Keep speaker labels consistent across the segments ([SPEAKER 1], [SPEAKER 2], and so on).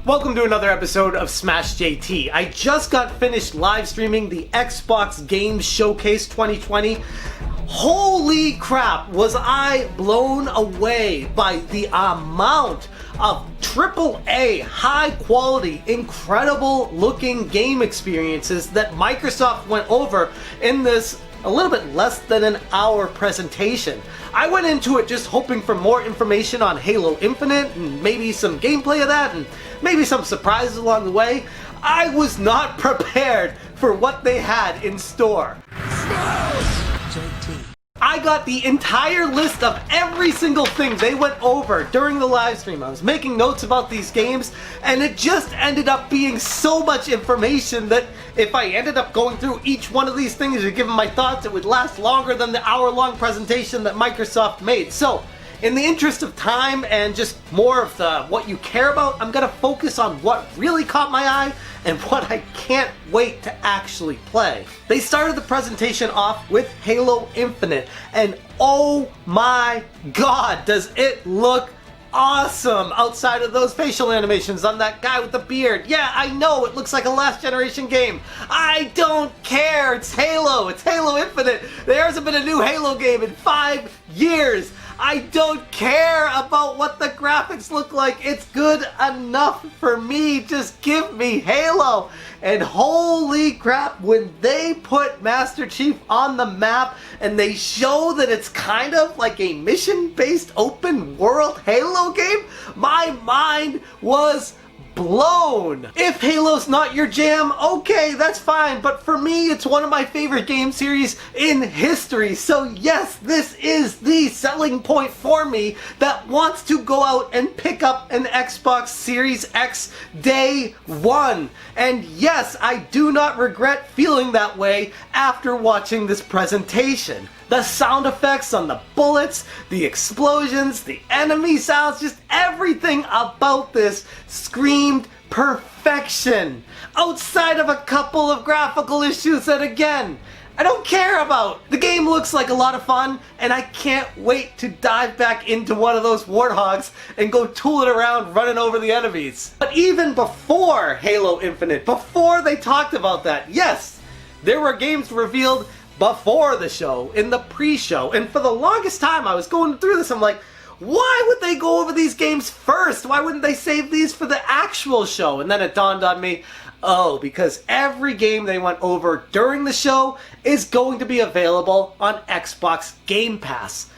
[SPEAKER 1] Welcome to another episode of Smash JT. I just got finished live streaming the Xbox Games Showcase 2020. Holy crap, was I blown away by the amount of AAA, high quality, incredible looking game experiences that Microsoft went over in this a little bit less than an hour presentation. I went into it just hoping for more information on Halo Infinite and maybe some gameplay of that and maybe some surprises along the way. I was not prepared for what they had in store. I got the entire list of every single thing they went over during the live stream. I was making notes about these games, and it just ended up being so much information that if I ended up going through each one of these things and giving my thoughts, it would last longer than the hour-long presentation that Microsoft made. So, in the interest of time and just more of what you care about, I'm going to focus on what really caught my eye and what I can't wait to actually play. They started the presentation off with Halo Infinite, and oh my god, does it look awesome outside of those facial animations on that guy with the beard. Yeah, I know it looks like a last generation game. I don't care. It's Halo. It's Halo Infinite. There hasn't been a new Halo game in 5 years. I don't care about what the graphics look like. It's good enough for me. Just give me Halo. And holy crap, when they put Master Chief on the map and they show that it's kind of like a mission-based open world Halo game, my mind was blown. If Halo's not your jam, okay, that's fine, but for me, it's one of my favorite game series in history. So yes, this is the selling point for me that wants to go out and pick up an Xbox Series X day one. And yes, I do not regret feeling that way after watching this presentation. The sound effects on the bullets, the explosions, the enemy sounds, just everything about this screamed perfection. Outside of a couple of graphical issues that, again, I don't care about. The game looks like a lot of fun, and I can't wait to dive back into one of those warthogs and go tooling around running over the enemies. But even before Halo Infinite, before they talked about that, yes, there were games revealed before the show, in the pre-show, and for the longest time I was going through this, I'm like, why would they go over these games first? Why wouldn't they save these for the actual show? And then it dawned on me, oh, because every game they went over during the show is going to be available on Xbox Game Pass.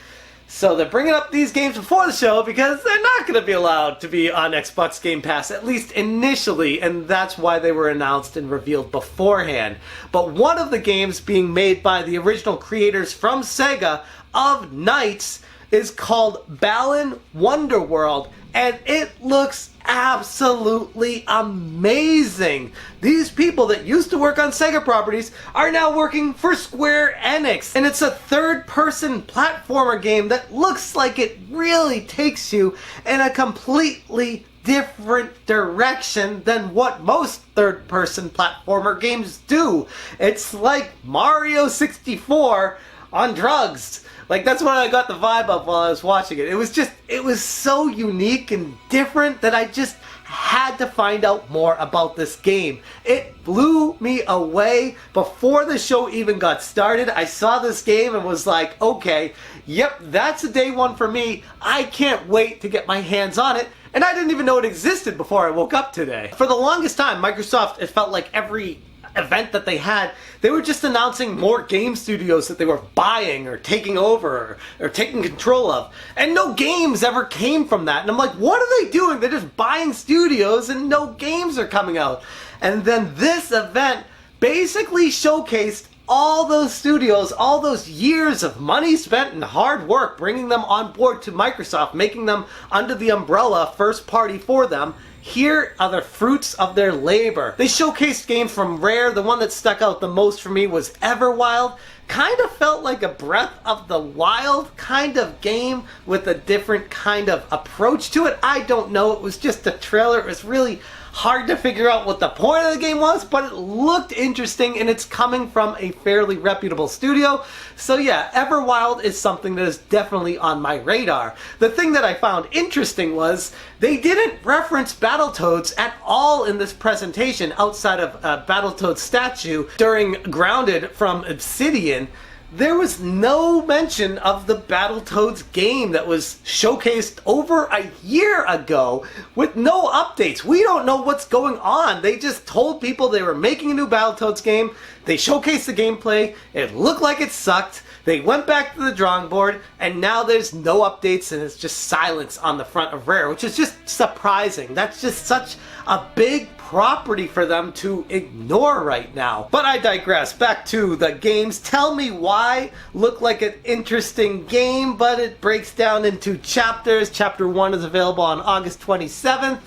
[SPEAKER 1] So they're bringing up these games before the show because they're not going to be allowed to be on Xbox Game Pass, at least initially, and that's why they were announced and revealed beforehand. But one of the games being made by the original creators from Sega of Knights is called Balan Wonderworld, and it looks absolutely amazing. These people that used to work on Sega properties are now working for Square Enix, and it's a third-person platformer game that looks like it really takes you in a completely different direction than what most third-person platformer games do. It's like Mario 64 on drugs. Like, that's what I got the vibe of while I was watching it. It was so unique and different that I just had to find out more about this game. It blew me away. Before the show even got started, I saw this game and was like, okay, yep, that's a day one for me. I can't wait to get my hands on it. And I didn't even know it existed before I woke up today. For the longest time, Microsoft, it felt like every event that they had, they were just announcing more game studios that they were buying or taking over or taking control of. And no games ever came from that. And I'm like, what are they doing? They're just buying studios and no games are coming out. And then this event basically showcased all those studios, all those years of money spent and hard work bringing them on board to Microsoft, making them under the umbrella first party for them. Here are the fruits of their labor. They showcased games from Rare. The one that stuck out the most for me was Everwild. Kind of felt like a Breath of the Wild kind of game with a different kind of approach to it. I don't know. It was just a trailer. It was really hard to figure out what the point of the game was, but it looked interesting and it's coming from a fairly reputable studio. So yeah, Everwild is something that is definitely on my radar. The thing that I found interesting was they didn't reference back Battletoads at all in this presentation outside of a Battletoads statue during Grounded from Obsidian. There was no mention of the Battletoads game that was showcased over a year ago with no updates. We don't know what's going on. They just told people they were making a new Battletoads game. They showcased the gameplay. It looked like it sucked. They went back to the drawing board, and now there's no updates, and it's just silence on the front of Rare, which is just surprising. That's just such a big property for them to ignore right now. But I digress. Back to the games. Tell me why look like an interesting game, but it breaks down into chapters. Chapter 1 is available on August 27th.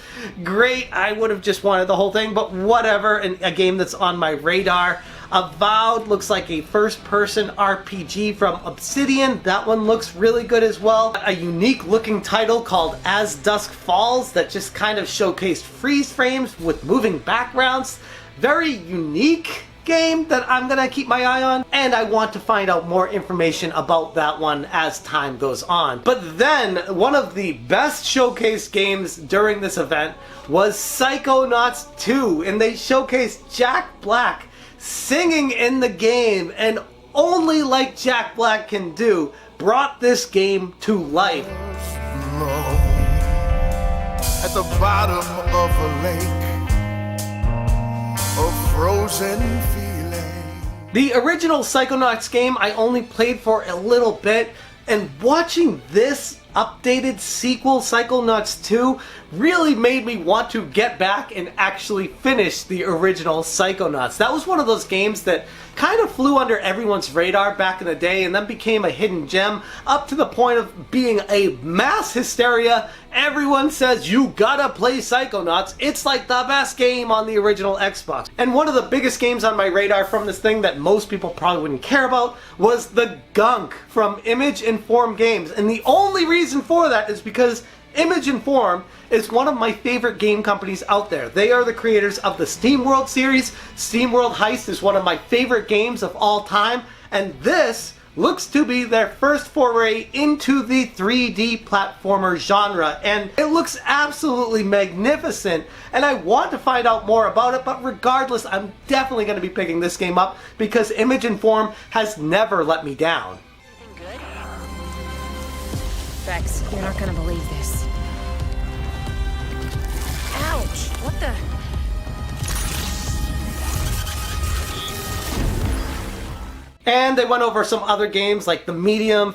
[SPEAKER 1] Great. I would have just wanted the whole thing, but whatever. And a game that's on my radar. Avowed looks like a first-person RPG from Obsidian. That one looks really good as well. A unique looking title called As Dusk Falls that just kind of showcased freeze frames with moving backgrounds. Very unique game that I'm gonna keep my eye on, and I want to find out more information about that one as time goes on. But then, one of the best showcase games during this event was Psychonauts 2, and they showcased Jack Black singing in the game, and only like Jack Black can do, brought this game to life.
[SPEAKER 2] At the bottom of a lake, a frozen feeling.
[SPEAKER 1] The original Psychonauts game I only played for a little bit, and watching this updated sequel, Psychonauts 2, really made me want to get back and actually finish the original Psychonauts. That was one of those games that kind of flew under everyone's radar back in the day and then became a hidden gem up to the point of being a mass hysteria. Everyone says you gotta play Psychonauts. It's like the best game on the original Xbox. And one of the biggest games on my radar from this thing that most people probably wouldn't care about was the Gunk from Image Inform Games. And the only reason for that is because Image Inform is one of my favorite game companies out there. They are the creators of the SteamWorld series. SteamWorld Heist is one of my favorite games of all time, and this looks to be their first foray into the 3D platformer genre, and it looks absolutely magnificent, and I want to find out more about it, but regardless, I'm definitely going to be picking this game up because Image Inform has never let me down.
[SPEAKER 3] Good? Rex, you're not gonna believe this. Ouch! What the?
[SPEAKER 1] And they went over some other games like The Medium.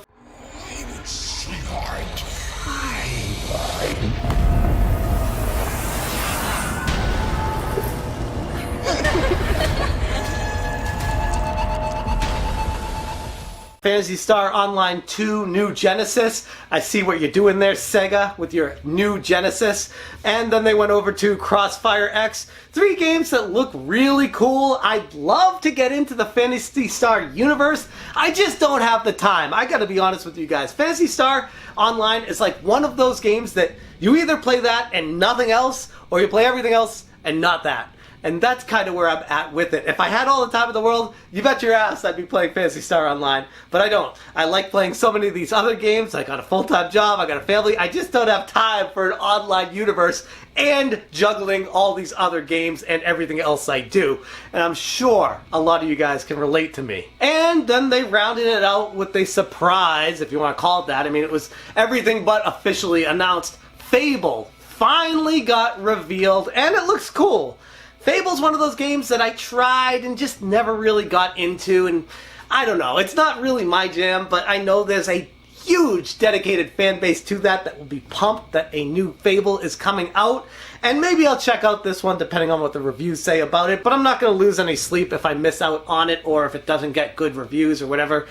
[SPEAKER 1] Phantasy Star Online 2 New Genesis. I see what you're doing there, Sega, with your New Genesis. And then they went over to Crossfire X. 3 games that look really cool. I'd love to get into the Phantasy Star universe. I just don't have the time. I gotta be honest with you guys. Phantasy Star Online is like one of those games that you either play that and nothing else, or you play everything else and not that. And that's kind of where I'm at with it. If I had all the time in the world, you bet your ass I'd be playing Phantasy Star Online. But I don't. I like playing so many of these other games. I got a full-time job. I got a family. I just don't have time for an online universe and juggling all these other games and everything else I do. And I'm sure a lot of you guys can relate to me. And then they rounded it out with a surprise, if you want to call it that. I mean, it was everything but officially announced. Fable finally got revealed, and it looks cool. Fable's one of those games that I tried and just never really got into, and I don't know, it's not really my jam, but I know there's a huge dedicated fan base to that will be pumped that a new Fable is coming out, and maybe I'll check out this one depending on what the reviews say about it, but I'm not going to lose any sleep if I miss out on it or if it doesn't get good reviews or whatever.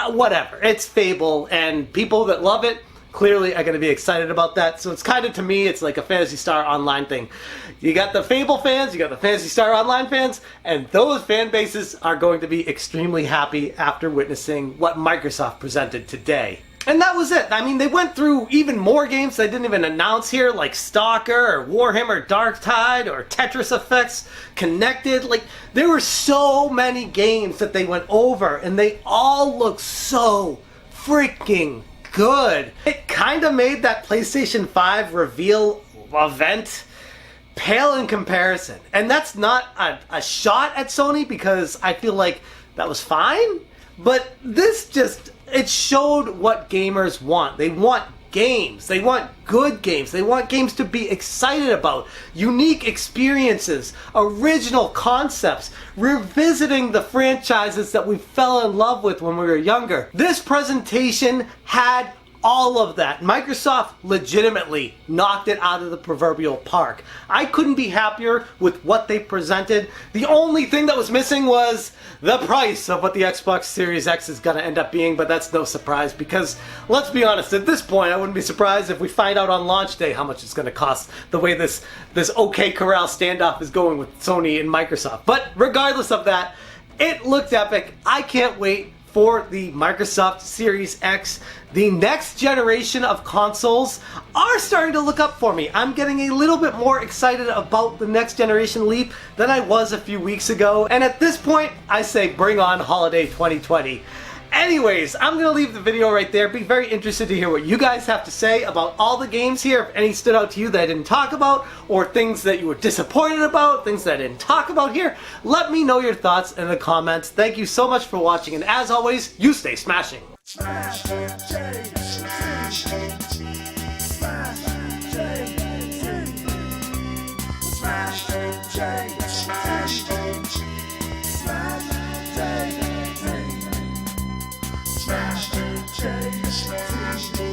[SPEAKER 1] Whatever, it's Fable, and people that love it clearly are going to be excited about that. So it's kind of, to me, it's like a Phantasy Star Online thing. You got the Fable fans, you got the Phantasy Star Online fans, and those fan bases are going to be extremely happy after witnessing what Microsoft presented today. And that was it. I mean, they went through even more games they didn't even announce here, like Stalker, or Warhammer Darktide, or Tetris Effects Connected. Like, there were so many games that they went over, and they all look so freaking good. It kind of made that PlayStation 5 reveal event pale in comparison. And that's not a shot at Sony, because I feel like that was fine. But this just, it showed what gamers want. They want games. They want good games. They want games to be excited about. Unique experiences, original concepts, revisiting the franchises that we fell in love with when we were younger. This presentation had all of that. Microsoft legitimately knocked it out of the proverbial park. I couldn't be happier with what they presented. The only thing that was missing was the price of what the Xbox Series X is gonna end up being, but that's no surprise, because let's be honest, at this point I wouldn't be surprised if we find out on launch day how much it's gonna cost, the way this OK Corral standoff is going with Sony and Microsoft. But regardless of that, it looked epic. I can't wait for the Microsoft Series X. The next generation of consoles are starting to look up for me. I'm getting a little bit more excited about the next generation leap than I was a few weeks ago. And at this point, I say bring on holiday 2020. Anyways, I'm going to leave the video right there. Be very interested to hear what you guys have to say about all the games here. If any stood out to you that I didn't talk about, or things that you were disappointed about, things that I didn't talk about here, let me know your thoughts in the comments. Thank you so much for watching, and as always, you stay smashing.
[SPEAKER 2] Smash, J, smash, J,